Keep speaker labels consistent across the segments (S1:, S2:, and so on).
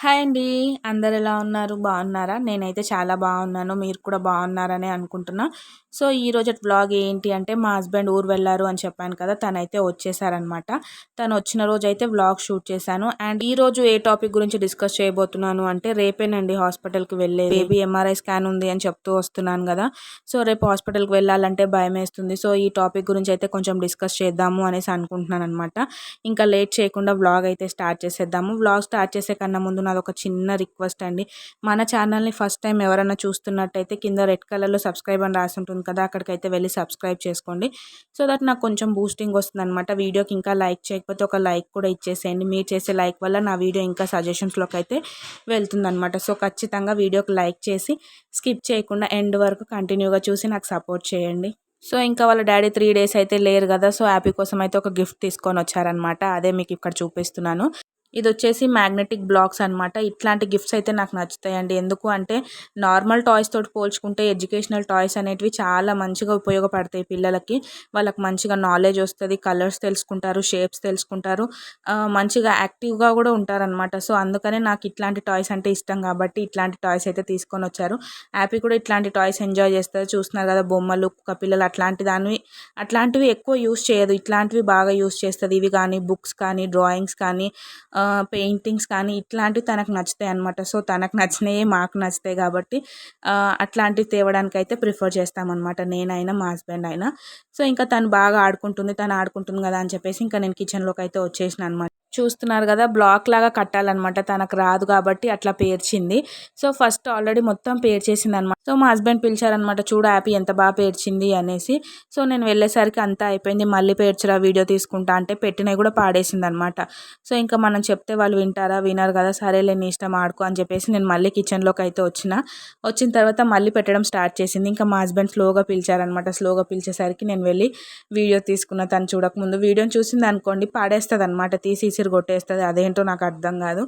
S1: Hi అండి. అందరు ఎలా ఉన్నారు? బాగున్నారా? నేనైతే చాలా బాగున్నాను. మీరు కూడా బాగున్నారనే అనుకుంటున్నా. సో, ఈరోజటి వ్లాగ్ ఏంటి అంటే మా హస్బెండ్ ఊరు వెళ్లారు అని చెప్పాను కదా! తనైతే వచ్చేసారనమాట. తను వచ్చిన రోజైతే వ్లాగ్ షూట్ చేశాను. అండ్ ఈరోజు ఏ టాపిక్ గురించి డిస్కస్ చేయబోతున్నాను అంటే రేపేనండి హాస్పిటల్‌కి వెళ్ళేది. బేబీ ఎంఆర్ఐ స్కాన్ ఉంది అని చెప్తూ వస్తున్నాను కదా! సో, రేపు హాస్పిటల్‌కి వెళ్ళాలంటే భయమేస్తుంది. సో, ఈ టాపిక్ గురించి అయితే కొంచెం డిస్కస్ చేద్దాము అనేసి అనుకుంటున్నాననమాట. ఇంకా లేట్ చేయకుండా వ్లాగ్ అయితే స్టార్ట్ చేసేద్దాము. వ్లాగ్ స్టార్ట్ చేసే కన్నా ముందు నాదొక చిన్న రిక్వెస్ట్ అండి. మన ఛానల్‌ని ఫస్ట్ టైం ఎవరైనా చూస్తున్నట్టయితే కింద రెడ్ కలర్‌లో సబ్స్క్రైబ్ అని రాసి ఉంటుంది కదా! అక్కడికైతే వెళ్ళి సబ్స్క్రైబ్ చేసుకోండి. సో దట్ నాకు కొంచెం బూస్టింగ్ వస్తుందనమాట. వీడియోకి ఇంకా లైక్ చేయకపోతే ఒక లైక్ కూడా ఇచ్చేసేయండి. మీరు చేసే లైక్ వల్ల నా వీడియో ఇంకా సజెషన్స్‌లోకి అయితే వెళ్తుందనమాట. సో ఖచ్చితంగా వీడియోకి లైక్ చేసి స్కిప్ చేయకుండా ఎండ్ వరకు కంటిన్యూగా చూసి నాకు సపోర్ట్ చేయండి. సో ఇంకా వాళ్ళ డాడీ 3 డేస్ అయితే లేరు కదా! సో హ్యాపీ కోసం అయితే ఒక గిఫ్ట్ తీసుకొని వచ్చారనమాట. అదే మీకు ఇక్కడ చూపిస్తున్నాను. ఇదొచ్చేసి మ్యాగ్నెటిక్ బ్లాక్స్ అనమాట. ఇట్లాంటి గిఫ్ట్స్ అయితే నాకు నచ్చుతాయండి. ఎందుకు అంటే నార్మల్ టాయ్స్ తోటి పోల్చుకుంటే ఎడ్యుకేషనల్ టాయ్స్ అనేటివి చాలా మంచిగా ఉపయోగపడతాయి పిల్లలకి. వాళ్ళకి మంచిగా నాలెడ్జ్ వస్తది. కలర్స్ తెలుసుకుంటారు, షేప్స్ తెలుసుకుంటారు. మంచిగా యాక్టివ్‌గా కూడా ఉంటారనమాట. సో అందుకనే నాకు ఇట్లాంటి టాయ్స్ అంటే ఇష్టం కాబట్టి ఇట్లాంటి టాయ్స్ అయితే తీసుకొనొచ్చారు. హ్యాపీ కూడా ఇట్లాంటి టాయ్స్ ఎంజాయ్ చేస్తారు. చూస్తున్నారు కదా బొమ్మలు, కుక్కపిల్లలు అట్లాంటివి ఎక్కువ యూజ్ చేయదు. ఇట్లాంటివి బాగా యూజ్ చేస్తది. ఇవి కానీ బుక్స్ కానీ, డ్రాయింగ్స్ కానీ పెయింటింగ్స్ కానీ ఇట్లాంటివి తనకు నచ్చుతాయి అనమాట. సో తనకు నచ్చినయే మాకు నచ్చుతాయి కాబట్టి అట్లాంటివి తేవడానికైతే ప్రిఫర్ చేస్తామన్నమాట నేనైనా మా హస్బెండ్ అయినా. సో ఇంకా తను బాగా ఆడుకుంటుంది. తను ఆడుకుంటుంది కదా అని చెప్పేసి ఇంకా నేను కిచెన్లోకి అయితే వచ్చేసిన అనమాట. చూస్తున్నారు కదా బ్లాక్ లాగా కట్టాలన్నమాట. తనకు రాదు కాబట్టి అట్లా పేర్చింది. సో ఫస్ట్ ఆల్రెడీ మొత్తం పేర్చేసింది అనమాట. సో మా హస్బెండ్ పిలిచారనమాట, చూడు హ్యాపీ ఎంత బాగా పేర్చింది అనేసి. సో నేను వెళ్ళేసరికి అంతా అయిపోయింది. మళ్ళీ పేర్చరా వీడియో తీసుకుంటా అంటే పెట్టినవి కూడా పాడేసింది అనమాట. సో ఇంకా మనం చెప్తే వాళ్ళు వింటారా? వినరు కదా! సరేలే నీ ఇష్టం ఆడుకో అని చెప్పేసి నేను మళ్ళీ కిచెన్లోకి అయితే వచ్చిన తర్వాత మళ్ళీ పెట్టడం స్టార్ట్ చేసింది. ఇంకా మా హస్బెండ్ స్లోగా పిలిచారనమాట. స్లోగా పిలిచేసరికి నేను వెళ్ళి వీడియో తీసుకున్న. తను చూడకముందు వీడియోని చూసింది అనుకోండి పాడేస్తుంది అనమాట. తీసి ఇసిరి కొట్టేస్తుంది. అదేంటో నాకు అర్థం కాదు.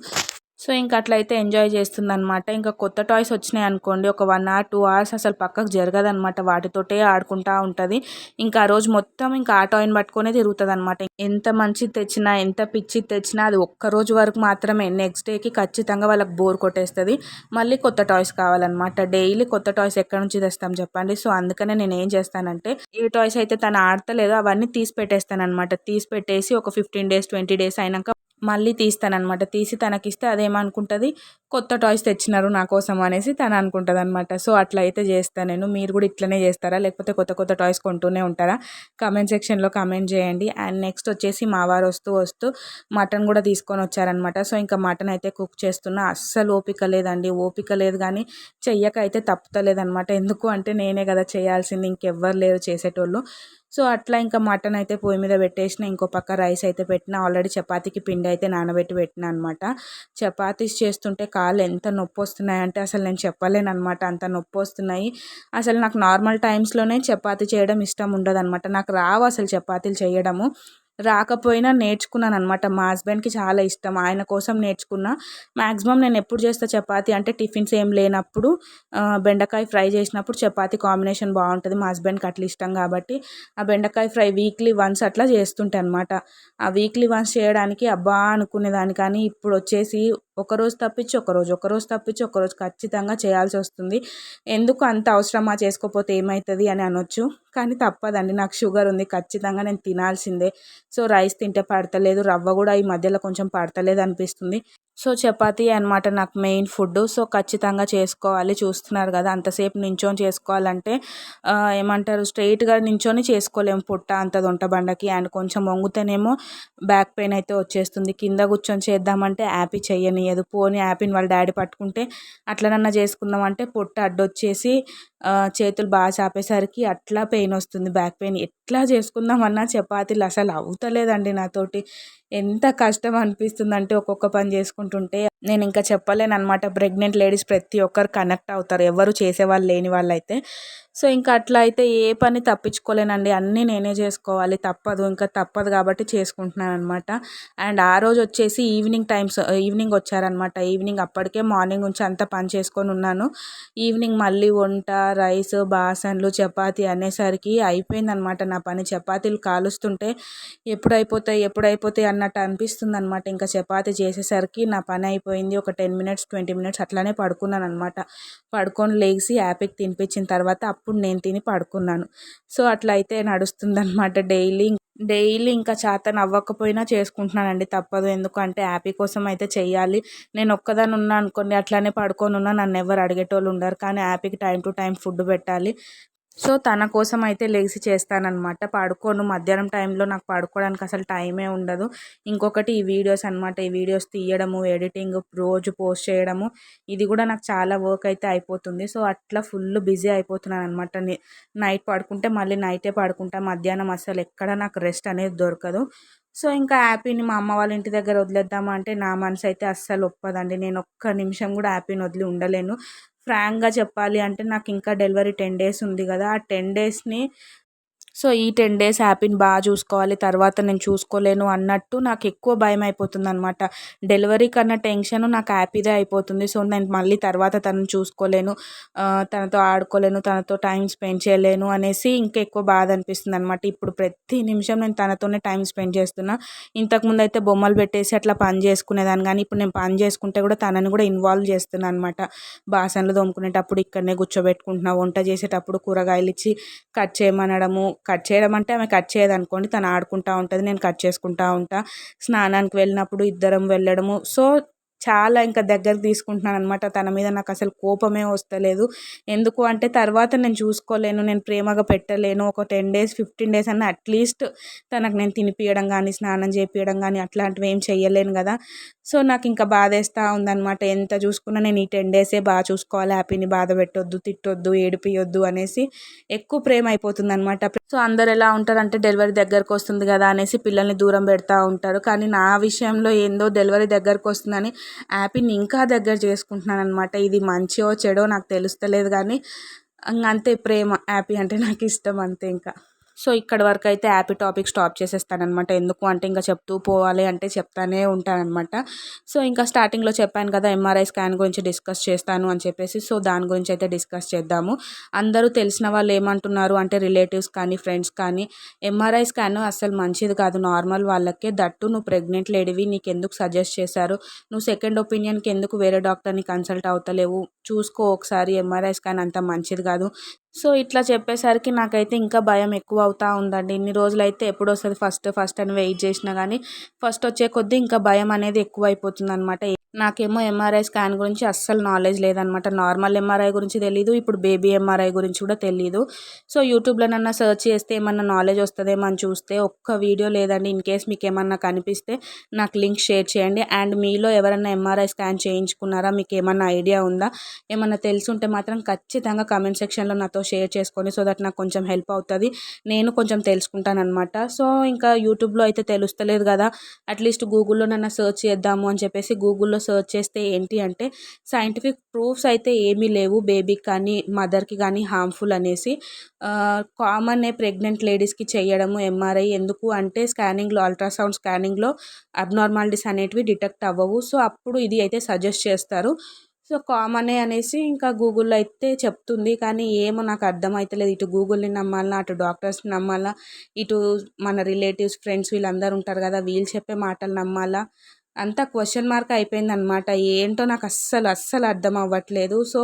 S1: సో ఇంక అట్లయితే ఎంజాయ్ చేస్తుందనమాట. ఇంకా కొత్త టాయ్స్ వచ్చినాయి అనుకోండి ఒక 1 అవర్ 2 అవర్స్ అసలు పక్కకు జరగదనమాట. వాటితోటే ఆడుకుంటా ఉంటుంది. ఇంకా ఆ రోజు మొత్తం ఇంకా ఆ టాయ్ని పట్టుకొనే తిరుగుతుందనమాట. ఎంత మంచిది తెచ్చినా, ఎంత పిచ్చిది తెచ్చినా అది ఒక్కరోజు వరకు మాత్రమే. నెక్స్ట్ డేకి ఖచ్చితంగా వాళ్ళకి బోర్ కొట్టేస్తుంది. మళ్ళీ కొత్త టాయ్స్ కావాలన్నమాట. డైలీ కొత్త టాయ్స్ ఎక్కడి నుంచి తెస్తాం చెప్పండి. సో అందుకనే నేను ఏం చేస్తానంటే ఏ టాయ్స్ అయితే తను ఆడతలేదో అవన్నీ తీసి పెట్టేస్తానమాట. తీసి పెట్టేసి ఒక 15 డేస్ 20 డేస్ అయినాక మళ్ళీ తీస్తాననమాట. తీసి తనకిస్తే అదేమనుకుంటుంది, కొత్త టాయ్స్ తెచ్చినారు నా కోసం అనేసి తను అనుకుంటుంది అనమాట. సో అట్లా అయితే చేస్తాను నేను. మీరు కూడా ఇట్లనే చేస్తారా? లేకపోతే కొత్త కొత్త టాయ్స్ కొంటూనే ఉంటారా? కామెంట్ సెక్షన్లో కామెంట్ చేయండి. అండ్ నెక్స్ట్ వచ్చేసి మా వారు వస్తూ వస్తూ మటన్ కూడా తీసుకొని వచ్చారనమాట. సో ఇంకా మటన్ అయితే కుక్ చేస్తున్నా. అస్సలు ఓపిక లేదండి. ఓపిక లేదు కానీ చెయ్యక అయితే తప్పుతలేదనమాట. ఎందుకు అంటే నేనే కదా చేయాల్సింది, ఇంకెవ్వరు లేరు చేసేటోళ్ళు. సో అట్లా ఇంకా మటన్ అయితే పొయ్యి మీద పెట్టేసిన. ఇంకో పక్క రైస్ అయితే పెట్టిన. ఆల్రెడీ చపాతీకి పిండి అయితే నానబెట్టి పెట్టిన అనమాట. చపాతీస్ చేస్తుంటే కాళ్ళు ఎంత నొప్పి వస్తున్నాయంటే అసలు నేను చెప్పలేనమాట. అంత నొప్పి వస్తున్నాయి. అసలు నాకు నార్మల్ టైమ్స్లోనే చపాతీ చేయడం ఇష్టం ఉండదన్నమాట. నాకు రావు అసలు చపాతీలు చేయడము. రాకపోయినా నేర్చుకున్నాను అనమాట. మా హస్బెండ్కి చాలా ఇష్టం. ఆయన కోసం నేర్చుకున్నా. మ్యాక్సిమం నేను ఎప్పుడు చేస్తా చపాతీ అంటే టిఫిన్స్ ఏం లేనప్పుడు, బెండకాయ ఫ్రై చేసినప్పుడు చపాతీ కాంబినేషన్ బాగుంటుంది. మా హస్బెండ్కి అట్లా ఇష్టం కాబట్టి ఆ బెండకాయ ఫ్రై వీక్లీ వన్స్ అట్లా చేస్తుంటే అనమాట. ఆ వీక్లీ వన్స్ చేయడానికి అబ్బా అనుకునేదాన్ని. కానీ ఇప్పుడు వచ్చేసి ఒకరోజు తప్పించి ఒకరోజు, ఒకరోజు తప్పించి ఒకరోజు ఖచ్చితంగా చేయాల్సి వస్తుంది. ఎందుకు అంత అవసరమా, చేసుకోకపోతే ఏమవుతుంది అని అనొచ్చు. కానీ తప్పదండి. నాకు షుగర్ ఉంది. ఖచ్చితంగా నేను తినాల్సిందే. సో రైస్ తింటే పడతలేదు. రవ్వ కూడా ఈ మధ్యలో కొంచెం పడతలేదు అనిపిస్తుంది. సో చపాతీ అనమాట నాకు మెయిన్ ఫుడ్. సో ఖచ్చితంగా చేసుకోవాలి. చూస్తున్నారు కదా అంతసేపు నించొని చేసుకోవాలంటే ఏమంటారు, స్ట్రైట్గా నించొని చేసుకోలేము పొట్ట అంత దొంట బండకి. అండ్ కొంచెం వంగితేనేమో బ్యాక్ పెయిన్ అయితే వచ్చేస్తుంది. కింద కూర్చొని చేద్దామంటే యాపీ చెయ్యనియదు. పోనీ యాపీని వాళ్ళ డాడీ పట్టుకుంటే అట్లనన్నా చేసుకుందామంటే పొట్ట అడ్డొచ్చేసి చేతులు బాగా చాపేసరికి అట్లా పెయిన్ వస్తుంది, బ్యాక్ పెయిన్. ఎట్లా చేసుకుందామన్నా చపాతీలు అసలు అవుతలేదండి నాతోటి. ఎంత కష్టం అనిపిస్తుందంటే ఒక్కొక్క పని చేసుకుంటుంటే నేను ఇంకా చెప్పలేను అనమాట. ప్రెగ్నెంట్ లేడీస్ ప్రతి ఒక్కరు కనెక్ట్ అవుతారు, ఎవరు చేసేవాళ్ళు లేని వాళ్ళైతే. సో ఇంకా అట్లా అయితే ఏ పని తప్పించుకోలేనండి. అన్నీ నేనే చేసుకోవాలి. ఇంకా తప్పదు కాబట్టి చేసుకుంటున్నాను అనమాట. అండ్ ఆ రోజు వచ్చేసి ఈవినింగ్ వచ్చారనమాట. ఈవినింగ్ అప్పటికే మార్నింగ్ నుంచి అంతా పని చేసుకొని ఉన్నాను. ఈవినింగ్ మళ్ళీ వంట, రైస్, బాసన్లు, చపాతీ అనేసరికి అయిపోయిందనమాట నా పని. చపాతీలు కాలుస్తుంటే ఎప్పుడైపోతాయి ఎప్పుడైపోతాయి అన్న అన్నట్టు అనిపిస్తుంది అనమాట. ఇంకా చపాతీ చేసేసరికి నా పని అయిపోయింది. ఒక 10 మినిట్స్ 20 మినిట్స్ అట్లానే పడుకున్నాను అనమాట. పడుకొని లేచి యాపికి తినిపించిన తర్వాత అప్పుడు నేను తిని పడుకున్నాను. సో అట్లా అయితే నడుస్తుందనమాట డైలీ. డైలీ ఇంకా చేతన అవ్వకపోయినా చేసుకుంటున్నానండి, తప్పదు. ఎందుకంటే హ్యాపీ కోసం అయితే చెయ్యాలి. నేను ఒక్కదాన్ని ఉన్నా అనుకోండి, అట్లానే పడుకొని ఉన్నా నన్ను ఎవరు అడిగేటోళ్ళు ఉండరు. కానీ హ్యాపీకి టైం టు టైం ఫుడ్ పెట్టాలి. సో తన కోసం అయితే లెగిసి చేస్తానన్నమాట. పడుకోను, మధ్యాహ్నం టైంలో నాకు పడుకోవడానికి అసలు టైమే ఉండదు. ఇంకొకటి ఈ వీడియోస్ అనమాట. ఈ వీడియోస్ తీయడము, ఎడిటింగ్, రోజు పోస్ట్ చేయడము, ఇది కూడా నాకు చాలా వర్క్ అయితే అయిపోతుంది. సో అట్లా ఫుల్ బిజీ అయిపోతున్నాను అనమాట. నైట్ పడుకుంటే మళ్ళీ నైటే పడుకుంటా. మధ్యాహ్నం అసలు ఎక్కడ నాకు రెస్ట్ అనేది దొరకదు. సో ఇంకా హ్యాపీని మా అమ్మ వాళ్ళ ఇంటి దగ్గర వదిలేద్దామా అంటే నా మనసు అయితే అస్సలు ఒప్పదండి. నేను ఒక్క నిమిషం కూడా హ్యాపీని వదిలి ఉండలేను. ఫ్రాంక్గా చెప్పాలి అంటే నాకు ఇంకా డెలివరీ 10 డేస్ ఉంది కదా, ఆ 10 డేస్ని, సో ఈ 10 డేస్ హ్యాపీని బాగా చూసుకోవాలి, తర్వాత నేను చూసుకోలేను అన్నట్టు నాకు ఎక్కువ భయం అయిపోతుంది అనమాట. డెలివరీ కన్నా టెన్షన్ నాకు హ్యాపీదే అయిపోతుంది. సో నేను మళ్ళీ తర్వాత తనను చూసుకోలేను, తనతో ఆడుకోలేను, తనతో టైం స్పెండ్ చేయలేను అనేసి ఇంకా ఎక్కువ బాధ అనిపిస్తుంది అనమాట. ఇప్పుడు ప్రతి నిమిషం నేను తనతోనే టైం స్పెండ్ చేస్తున్నా. ఇంతకుముందు అయితే బొమ్మలు పెట్టేసి అట్లా పని చేసుకునేదాన్ని, కానీ ఇప్పుడు నేను పని చేసుకుంటే కూడా తనని కూడా ఇన్వాల్వ్ చేస్తున్నాను అనమాట. బాసనలు తోముకునేటప్పుడు ఇక్కడనే కూర్చోబెట్టుకుంటున్నా, వంట చేసేటప్పుడు కూరగాయలు ఇచ్చి కట్ చేయమనడము, కట్ చేయడం అంటే ఆమె కట్ చేయదనుకోండి, తను ఆడుకుంటూ ఉంటుంది, నేను కట్ చేసుకుంటూ ఉంటా. స్నానానికి వెళ్ళినప్పుడు ఇద్దరం వెళ్ళడము. సో చాలా ఇంకా దగ్గరికి తీసుకుంటున్నాను అనమాట. తన మీద నాకు అసలు కోపమే వస్తలేదు. ఎందుకు అంటే తర్వాత నేను చూసుకోలేను, నేను ప్రేమగా పెట్టలేను. ఒక 10 డేస్ 15 డేస్ అన్న అట్లీస్ట్ తనకు నేను తినిపియడం కానీ, స్నానం చేపియడం కానీ అట్లాంటివి ఏం చెయ్యలేను కదా. సో నాకు ఇంకా బాధేస్తూ ఉందన్నమాట. ఎంత చూసుకున్నా నేను ఈ 10 డేసే బాగా చూసుకోవాలి, హ్యాపీని బాధ పెట్టొద్దు, తిట్టొద్దు, ఏడిపియొద్దు అనేసి ఎక్కువ ప్రేమ అయిపోతుంది అనమాట. సో అందరు ఎలా ఉంటారంటే డెలివరీ దగ్గరకు వస్తుంది కదా అనేసి పిల్లల్ని దూరం పెడతా ఉంటారు. కానీ నా విషయంలో ఏందో డెలివరీ దగ్గరకు వస్తుందని హ్యాపీని ఇంకా దగ్గర చేసుకుంటున్నాను అనమాట. ఇది మంచో చెడో నాకు తెలుస్తలేదు, కానీ అంతే, ప్రేమ, హ్యాపీ అంటే నాకు ఇష్టం అంతే ఇంకా. సో ఇక్కడ వరకు అయితే హ్యాపీ టాపిక్ స్టాప్ చేసేస్తానమాట. ఎందుకు అంటే ఇంకా చెప్తూ పోవాలి అంటే చెప్తానే ఉంటానన్నమాట. సో ఇంకా స్టార్టింగ్లో చెప్పాను కదా ఎంఆర్ఐ స్కాన్ గురించి డిస్కస్ చేస్తాను అని చెప్పేసి. సో దాని గురించి అయితే డిస్కస్ చేద్దాము. అందరూ తెలిసిన వాళ్ళు ఏమంటున్నారు అంటే రిలేటివ్స్ కానీ ఫ్రెండ్స్ కానీ, ఎంఆర్ఐ స్కాన్ అస్సలు మంచిది కాదు నార్మల్ వాళ్ళకే, దట్టు నువ్వు ప్రెగ్నెంట్ లేడీవి, నీకు ఎందుకు సజెస్ట్ చేశారు, నువ్వు సెకండ్ ఒపీనియన్కి ఎందుకు వేరే డాక్టర్ని కన్సల్ట్ అవుతలేవు, చూసుకో ఒకసారి, ఎంఆర్ఐ స్కాన్ అంత మంచిది కాదు. సో ఇట్లా చెప్పేసరికి నాకైతే ఇంకా భయం ఎక్కువ అవుతూ ఉందండి. ఇన్ని రోజులైతే ఎప్పుడు వస్తుంది ఫస్ట్ ఫస్ట్ అని వెయిట్ చేసినా కానీ ఫస్ట్ వచ్చే కొద్దీ ఇంకా భయం అనేది ఎక్కువ అయిపోతుంది అనమాట. నాకేమో ఎంఆర్ఐ స్కాన్ గురించి అస్సలు నాలెడ్జ్ లేదనమాట. నార్మల్ ఎంఆర్ఐ గురించి తెలీదు, ఇప్పుడు బేబీ ఎంఆర్ఐ గురించి కూడా తెలీదు. సో యూట్యూబ్లోనన్నా సెర్చ్ చేస్తే ఏమన్నా నాలెడ్జ్ వస్తుందేమో అని చూస్తే ఒక్క వీడియో లేదండి. ఇన్ కేస్ మీకు ఏమన్నా కనిపిస్తే నాకు లింక్ షేర్ చేయండి. అండ్ మీలో ఎవరైనా ఎంఆర్ఐ స్కాన్ చేయించుకున్నారా, మీకు ఏమన్నా ఐడియా ఉందా, ఏమన్నా తెలుసుంటే మాత్రం ఖచ్చితంగా కామెంట్ సెక్షన్లో నాతో షేర్ చేసుకోండి. సో దట్ నాకు కొంచెం హెల్ప్ అవుతుంది, నేను కొంచెం తెలుసుకుంటాను అనమాట. సో ఇంకా యూట్యూబ్లో అయితే తెలుస్తలేదు కదా, అట్లీస్ట్ గూగుల్లోనన్నా సెర్చ్ చేద్దాము అని చెప్పేసి గూగుల్లో సెర్చ్ చేస్తే ఏంటి అంటే సైంటిఫిక్ ప్రూఫ్స్ అయితే ఏమీ లేవు బేబీకి కానీ మదర్కి కానీ హార్మ్ఫుల్ అనేసి. కామనే ప్రెగ్నెంట్ లేడీస్కి చేయడము ఎంఆర్ఐ, ఎందుకు అంటే స్కానింగ్లో, అల్ట్రాసౌండ్ స్కానింగ్లో అబ్నార్మాలిటీస్ అనేటివి డిటెక్ట్ అవ్వవు. సో అప్పుడు ఇది అయితే సజెస్ట్ చేస్తారు. సో కామనే అనేసి ఇంకా గూగుల్లో అయితే చెప్తుంది, కానీ ఏమో నాకు అర్థమవుతలేదు. ఇటు గూగుల్ని నమ్మాలా, అటు డాక్టర్స్ని నమ్మాలా, ఇటు మన రిలేటివ్స్ ఫ్రెండ్స్ వీళ్ళందరూ ఉంటారు కదా, వీళ్ళు చెప్పే మాటలు నమ్మాలా, అంతా క్వశ్చన్ మార్క్ అయిపోయిందనమాట. ఏంటో నాకు అస్సలు అర్థం అవ్వట్లేదు. సో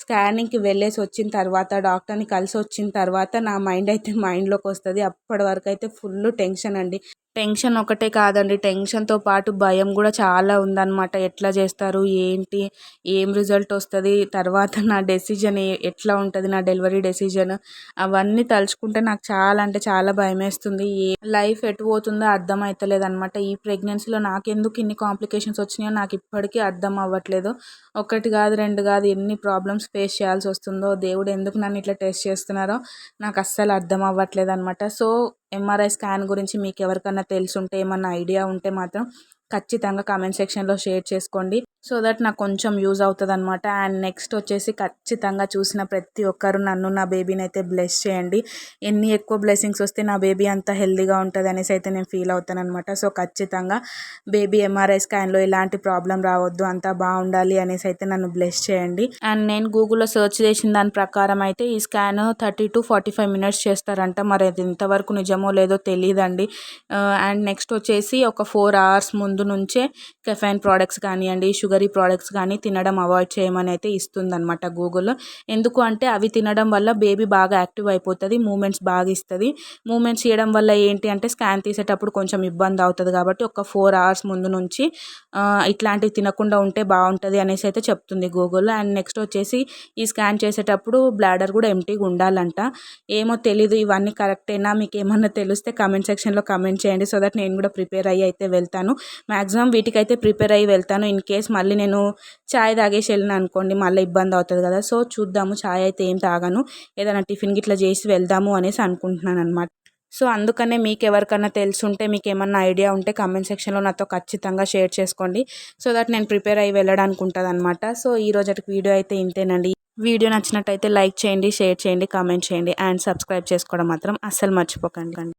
S1: స్కానింగ్కి వెళ్ళేసి వచ్చిన తర్వాత, డాక్టర్ని కలిసి వచ్చిన తర్వాత నా మైండ్ అయితే మైండ్లోకి వస్తుంది. అప్పటి వరకు అయితే ఫుల్ టెన్షన్ అండి. టెన్షన్ ఒకటే కాదండి, టెన్షన్తో పాటు భయం కూడా చాలా ఉందన్నమాట. ఎట్లా చేస్తారు, ఏంటి, ఏం రిజల్ట్ వస్తుంది, తర్వాత నా డెసిజన్ ఎట్లా ఉంటుంది, నా డెలివరీ డెసిజన్, అవన్నీ తలుచుకుంటే నాకు చాలా అంటే చాలా భయమేస్తుంది. లైఫ్ ఎటు పోతుందో అర్థం అవుతలేదు అనమాట. ఈ ప్రెగ్నెన్సీలో నాకెందుకు ఇన్ని కాంప్లికేషన్స్ వచ్చినాయో నాకు ఇప్పటికీ అర్థం అవ్వట్లేదు. ఒకటి కాదు, రెండు కాదు, ఎన్ని ప్రాబ్లమ్స్ ఫేస్ చేయాల్సి వస్తుందో, దేవుడు ఎందుకు నన్ను ఇట్లా టెస్ట్ చేస్తున్నారో నాకు అస్సలు అర్థం అవ్వట్లేదు అనమాట. సో ఎంఆర్ఐ స్కాన్ గురించి మీకు ఎవరికన్నా తెలుసుంటే, ఏమన్నా ఐడియా ఉంటే మాత్రం ఖచ్చితంగా కామెంట్ సెక్షన్లో షేర్ చేసుకోండి. సో దట్ నాకు కొంచెం యూజ్ అవుతుంది అనమాట. అండ్ నెక్స్ట్ వచ్చేసి ఖచ్చితంగా చూసిన ప్రతి ఒక్కరు నన్ను నా బేబీని అయితే బ్లెస్ చేయండి. ఎన్ని ఎక్కువ బ్లెస్సింగ్స్ వస్తే నా బేబీ అంత హెల్దీగా ఉంటుంది అనేసి అయితే నేను ఫీల్ అవుతాను అనమాట. సో ఖచ్చితంగా బేబీ ఎంఆర్ఐ స్కాన్లో ఎలాంటి ప్రాబ్లం రావద్దు, అంతా బాగుండాలి అనేసి అయితే నన్ను బ్లెస్ చేయండి. అండ్ నేను గూగుల్లో సెర్చ్ చేసిన దాని ప్రకారం అయితే ఈ స్కాన్ 30 to 45 మినిట్స్ చేస్తారంట. మరి అది ఎంతవరకు నిజమో లేదో తెలియదండి. అండ్ నెక్స్ట్ వచ్చేసి ఒక 4 hours ముందు నుంచే కెఫైన్ ప్రోడక్ట్స్ కానివ్వండి, షుగరీ ప్రోడక్ట్స్ కానీ తినడం అవాయిడ్ చేయమని అయితే ఇస్తుందన్నమాట గూగుల్. ఎందుకు అంటే అవి తినడం వల్ల బేబీ బాగా యాక్టివ్ అయిపోతుంది, మూమెంట్స్ బాగా ఇస్తుంది. మూమెంట్స్ చేయడం వల్ల ఏంటి అంటే స్కాన్ తీసేటప్పుడు కొంచెం ఇబ్బంది అవుతుంది. కాబట్టి ఒక 4 hours ముందు నుంచి ఇట్లాంటివి తినకుండా ఉంటే బాగుంటుంది అనేసి అయితే చెప్తుంది గూగుల్. అండ్ నెక్స్ట్ వచ్చేసి ఈ స్కాన్ చేసేటప్పుడు బ్లాడర్ కూడా ఎంటీగా ఉండాలంట. ఏమో తెలీదు, ఇవన్నీ కరెక్టేనా, మీకు ఏమన్నా తెలిస్తే కామెంట్ సెక్షన్లో కామెంట్ చేయండి. సో దట్ నేను కూడా ప్రిపేర్ అయ్యి అయితే వెళ్తాను. మ్యాక్సిమం వీటికైతే ప్రిపేర్ అయ్యి వెళ్తాను. ఇన్ కేస్ మళ్ళీ నేను చాయ్ తాగేసి వెళ్ళిన అనుకోండి మళ్ళీ ఇబ్బంది అవుతుంది కదా. సో చూద్దాము, చాయ్ అయితే ఏం తాగను, ఏదైనా టిఫిన్ గిట్లా చేసి వెళ్దాము అనేసి అనుకుంటున్నాను అనమాట. సో అందుకనే మీకు ఎవరికన్నా తెలుసుంటే, మీకు ఏమన్నా ఐడియా ఉంటే కామెంట్ సెక్షన్లో నాతో ఖచ్చితంగా షేర్ చేసుకోండి. సో దట్ నేను ప్రిపేర్ అయ్యి వెళ్ళడానికి ఉంటుంది అనమాట. సో ఈ రోజుకి వీడియో అయితే ఇంతేనండి. వీడియో నచ్చినట్టయితే లైక్ చేయండి, షేర్ చేయండి, కామెంట్ చేయండి అండ్ సబ్స్క్రైబ్ చేసుకోవడం మాత్రం అస్సలు మర్చిపోకండి.